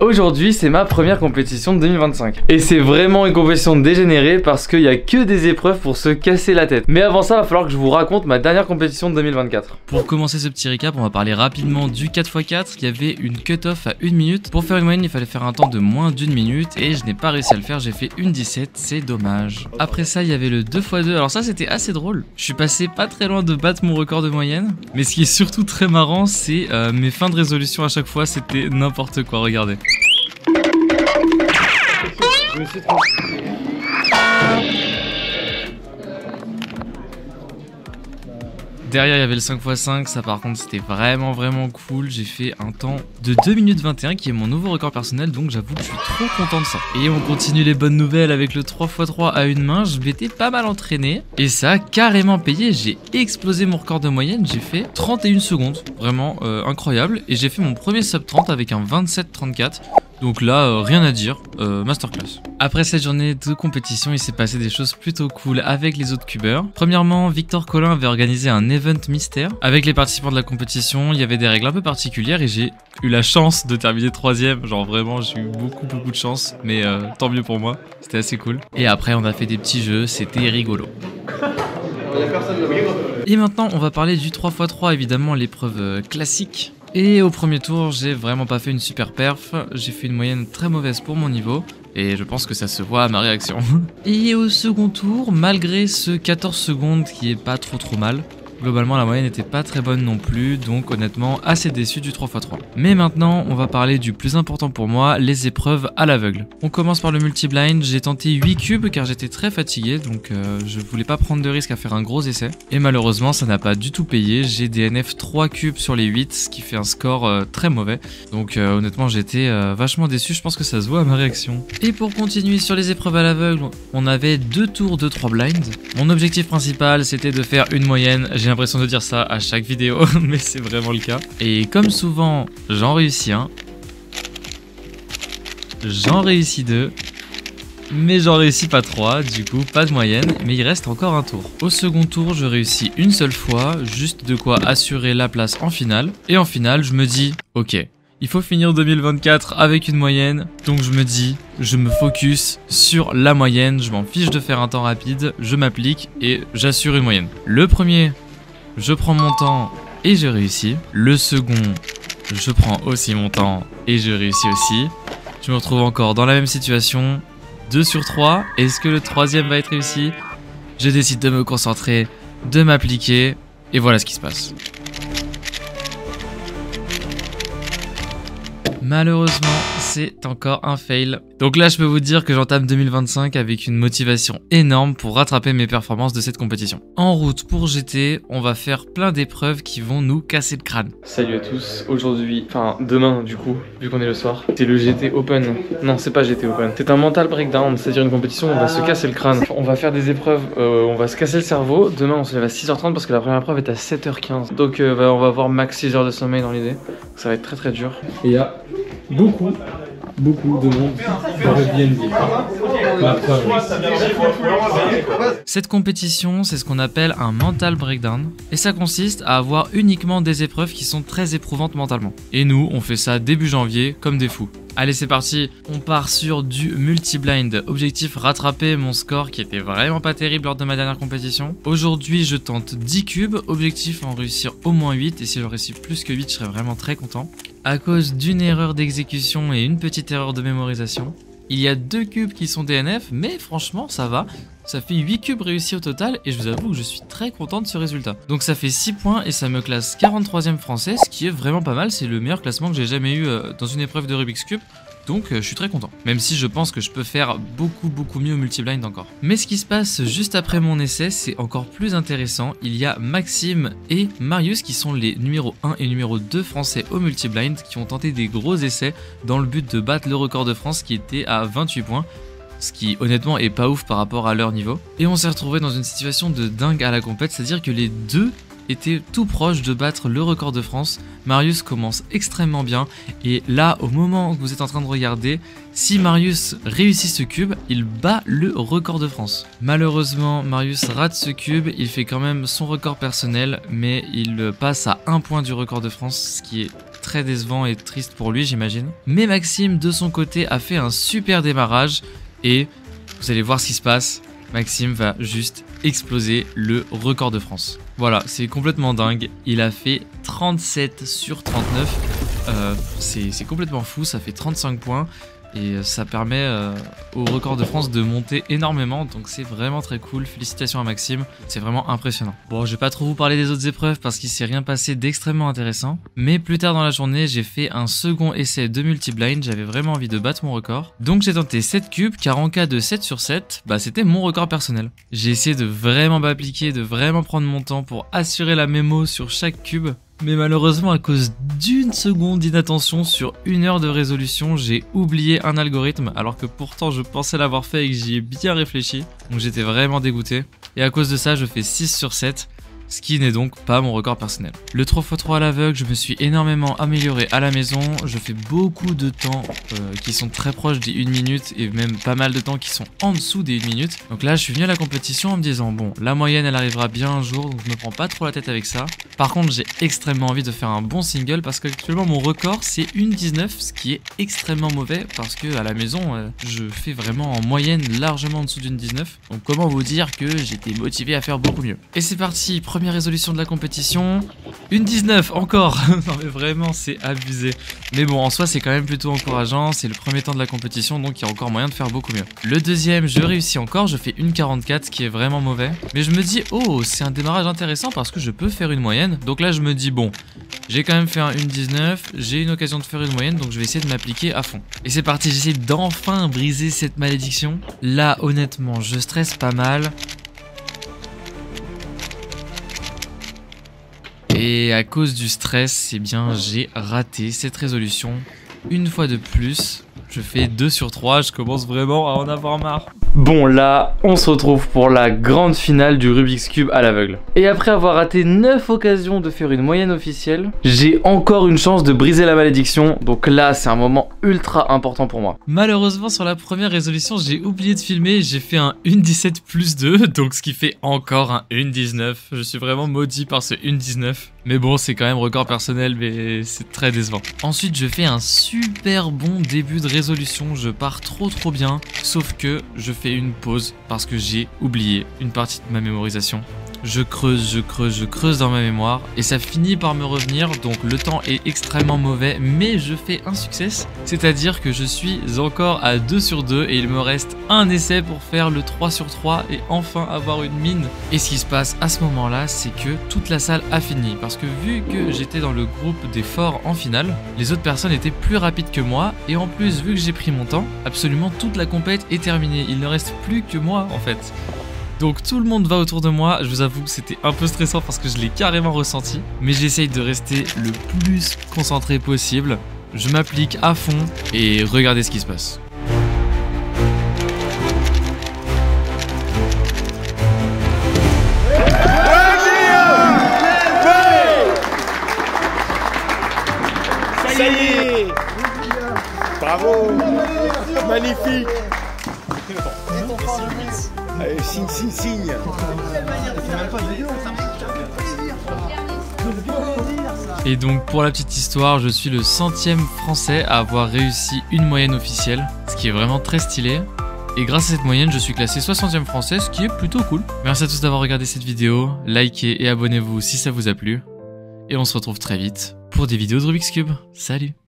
Aujourd'hui c'est ma première compétition de 2025 et c'est vraiment une compétition dégénérée parce qu'il n'y a que des épreuves pour se casser la tête. Mais avant ça, il va falloir que je vous raconte ma dernière compétition de 2024. Pour commencer ce petit récap, on va parler rapidement du 4x4. Il y avait une cut-off à 1 minute. Pour faire une moyenne, il fallait faire un temps de moins d'1 minute et je n'ai pas réussi à le faire, j'ai fait une 17, c'est dommage. Après ça, il y avait le 2x2, alors ça c'était assez drôle. Je suis passé pas très loin de battre mon record de moyenne, mais ce qui est surtout très marrant, c'est mes fins de résolution à chaque fois, c'était n'importe quoi, regardez. Je me suis trompé. Derrière il y avait le 5x5, ça par contre c'était vraiment cool. J'ai fait un temps de 2 minutes 21 qui est mon nouveau record personnel, donc j'avoue que je suis trop content de ça. Et on continue les bonnes nouvelles avec le 3x3 à une main. Je m'étais pas mal entraîné et ça a carrément payé. J'ai explosé mon record de moyenne, j'ai fait 31 secondes, vraiment incroyable. Et j'ai fait mon premier sub 30 avec un 27-34. Donc là, rien à dire, masterclass. Après cette journée de compétition, il s'est passé des choses plutôt cool avec les autres cubeurs. Premièrement, Victor Collin avait organisé un event mystère. Avec les participants de la compétition, il y avait des règles un peu particulières et j'ai eu la chance de terminer 3ème. Genre vraiment, j'ai eu beaucoup de chance, mais tant mieux pour moi, c'était assez cool. Et après, on a fait des petits jeux, c'était rigolo. Et maintenant, on va parler du 3x3, évidemment l'épreuve classique. Et au premier tour, j'ai vraiment pas fait une super perf, j'ai fait une moyenne très mauvaise pour mon niveau, et je pense que ça se voit à ma réaction. Et au second tour, malgré ce 14 secondes qui est pas trop mal, globalement la moyenne n'était pas très bonne non plus, donc honnêtement assez déçu du 3x3. Mais maintenant on va parler du plus important pour moi, les épreuves à l'aveugle. On commence par le multi-blind, j'ai tenté 8 cubes car j'étais très fatigué, donc je voulais pas prendre de risque à faire un gros essai. Et malheureusement ça n'a pas du tout payé, j'ai DNF 3 cubes sur les 8, ce qui fait un score très mauvais. Donc honnêtement j'étais vachement déçu, je pense que ça se voit à ma réaction. Et pour continuer sur les épreuves à l'aveugle, on avait 2 tours de 3 blinds. Mon objectif principal c'était de faire une moyenne, j'ai l'impression de dire ça à chaque vidéo, mais c'est vraiment le cas. Et comme souvent, j'en réussis un, j'en réussis 2, mais j'en réussis pas 3, du coup pas de moyenne, mais il reste encore un tour. Au second tour, je réussis une seule fois, juste de quoi assurer la place en finale. Et en finale, je me dis, ok, il faut finir 2024 avec une moyenne, donc je me dis, je me focus sur la moyenne, je m'en fiche de faire un temps rapide, je m'applique et j'assure une moyenne. Le premier, je prends mon temps et je réussis. Le second, je prends aussi mon temps et je réussis aussi. Je me retrouve encore dans la même situation. 2 sur 3. Est-ce que le troisième va être réussi? Je décide de me concentrer, de m'appliquer. Et voilà ce qui se passe. Malheureusement, c'est encore un fail. Donc là, je peux vous dire que j'entame 2025 avec une motivation énorme pour rattraper mes performances de cette compétition. En route pour GT, on va faire plein d'épreuves qui vont nous casser le crâne. Salut à tous, aujourd'hui, enfin demain du coup, vu qu'on est le soir, c'est le GT Open. Non, c'est pas GT Open, c'est un mental breakdown, c'est-à-dire une compétition où on va se casser le crâne. On va faire des épreuves, on va se casser le cerveau. Demain, on se lève à 6h30 parce que la première épreuve est à 7h15. Donc on va avoir max 6 heures de sommeil dans l'idée. Ça va être très dur. Et il y a beaucoup de monde dans le BNB. Cette compétition, c'est ce qu'on appelle un mental breakdown. Et ça consiste à avoir uniquement des épreuves qui sont très éprouvantes mentalement. Et nous, on fait ça début janvier comme des fous. Allez, c'est parti, on part sur du multi-blind. Objectif, rattraper mon score qui était vraiment pas terrible lors de ma dernière compétition. Aujourd'hui, je tente 10 cubes. Objectif, en réussir au moins 8. Et si j'en réussis plus que 8, je serais vraiment très content. À cause d'une erreur d'exécution et une petite erreur de mémorisation, il y a 2 cubes qui sont DNF, mais franchement, ça va. Ça fait 8 cubes réussis au total et je vous avoue que je suis très content de ce résultat. Donc ça fait 6 points et ça me classe 43ème français, ce qui est vraiment pas mal. C'est le meilleur classement que j'ai jamais eu dans une épreuve de Rubik's Cube. Donc je suis très content, même si je pense que je peux faire beaucoup mieux au multi-blind encore. Mais ce qui se passe juste après mon essai, c'est encore plus intéressant. Il y a Maxime et Marius qui sont les numéro 1 et numéro 2 français au multi-blind qui ont tenté des gros essais dans le but de battre le record de France qui était à 28 points. Ce qui honnêtement est pas ouf par rapport à leur niveau. Et on s'est retrouvé dans une situation de dingue à la compète, c'est-à-dire que les deux était tout proche de battre le record de France. Marius commence extrêmement bien et là, au moment où vous êtes en train de regarder, si Marius réussit ce cube, il bat le record de France. Malheureusement, Marius rate ce cube, il fait quand même son record personnel, mais il passe à 1 point du record de France, ce qui est très décevant et triste pour lui, j'imagine. Mais Maxime, de son côté, a fait un super démarrage et vous allez voir ce qui se passe. Maxime va juste exploser le record de France. Voilà, c'est complètement dingue. Il a fait 37 sur 39. C'est complètement fou, ça fait 35 points. Et ça permet au record de France de monter énormément, donc c'est vraiment très cool. Félicitations à Maxime, c'est vraiment impressionnant. Bon, je vais pas trop vous parler des autres épreuves parce qu'il s'est rien passé d'extrêmement intéressant. Mais plus tard dans la journée, j'ai fait un second essai de multi-blind, j'avais vraiment envie de battre mon record. Donc j'ai tenté 7 cubes, car en cas de 7 sur 7, bah c'était mon record personnel. J'ai essayé de vraiment m'appliquer, de vraiment prendre mon temps pour assurer la mémo sur chaque cube. Mais malheureusement, à cause d'une seconde d'inattention sur 1 heure de résolution, j'ai oublié un algorithme alors que pourtant je pensais l'avoir fait et que j'y ai bien réfléchi. Donc j'étais vraiment dégoûté. Et à cause de ça, je fais 6 sur 7. Ce qui n'est donc pas mon record personnel. Le 3x3 à l'aveugle, je me suis énormément amélioré à la maison. Je fais beaucoup de temps qui sont très proches des 1 minute et même pas mal de temps qui sont en dessous des 1 minute. Donc là, je suis venu à la compétition en me disant bon, la moyenne elle arrivera bien un jour, donc je me prends pas trop la tête avec ça. Par contre, j'ai extrêmement envie de faire un bon single parce qu'actuellement mon record c'est 1,19, ce qui est extrêmement mauvais parce que à la maison, je fais vraiment en moyenne largement en dessous d'une 19. Donc comment vous dire que j'étais motivé à faire beaucoup mieux. Et c'est parti, première résolution de la compétition, 1,19 encore. Non mais vraiment c'est abusé. Mais bon en soi c'est quand même plutôt encourageant, c'est le premier temps de la compétition donc il y a encore moyen de faire beaucoup mieux. Le deuxième je réussis encore, je fais 1,44 ce qui est vraiment mauvais. Mais je me dis oh c'est un démarrage intéressant parce que je peux faire une moyenne. Donc là je me dis bon j'ai quand même fait un 1,19, j'ai une occasion de faire une moyenne donc je vais essayer de m'appliquer à fond. Et c'est parti, j'essaie d'enfin briser cette malédiction. Là honnêtement je stresse pas mal. Et à cause du stress, eh bien, j'ai raté cette résolution. Une fois de plus, je fais 2 sur 3, je commence vraiment à en avoir marre. Bon là, on se retrouve pour la grande finale du Rubik's Cube à l'aveugle. Et après avoir raté 9 occasions de faire une moyenne officielle, j'ai encore une chance de briser la malédiction. Donc là, c'est un moment ultra important pour moi. Malheureusement, sur la première résolution, j'ai oublié de filmer. J'ai fait un 1,17 plus 2, donc ce qui fait encore un 1,19. Je suis vraiment maudit par ce 1,19. Mais bon, c'est quand même record personnel, mais c'est très décevant. Ensuite, je fais un super bon début de résolution. Je pars trop bien, sauf que je fais une pause parce que j'ai oublié une partie de ma mémorisation. Je creuse dans ma mémoire et ça finit par me revenir, donc le temps est extrêmement mauvais, mais je fais un succès, c'est-à-dire que je suis encore à 2 sur 2 et il me reste un essai pour faire le 3 sur 3 et enfin avoir une mine. Et ce qui se passe à ce moment-là, c'est que toute la salle a fini, parce que vu que j'étais dans le groupe des forts en finale, les autres personnes étaient plus rapides que moi, et en plus, vu que j'ai pris mon temps, absolument toute la compète est terminée, il ne reste plus que moi en fait. Donc tout le monde va autour de moi, je vous avoue que c'était un peu stressant parce que je l'ai carrément ressenti, mais j'essaye de rester le plus concentré possible, je m'applique à fond et regardez ce qui se passe. Ça y est! Bravo! Magnifique! Allez, signe. Et donc pour la petite histoire, je suis le 100e français à avoir réussi une moyenne officielle, ce qui est vraiment très stylé. Et grâce à cette moyenne, je suis classé 60e français, ce qui est plutôt cool. Merci à tous d'avoir regardé cette vidéo, likez et abonnez-vous si ça vous a plu. Et on se retrouve très vite pour des vidéos de Rubik's Cube. Salut!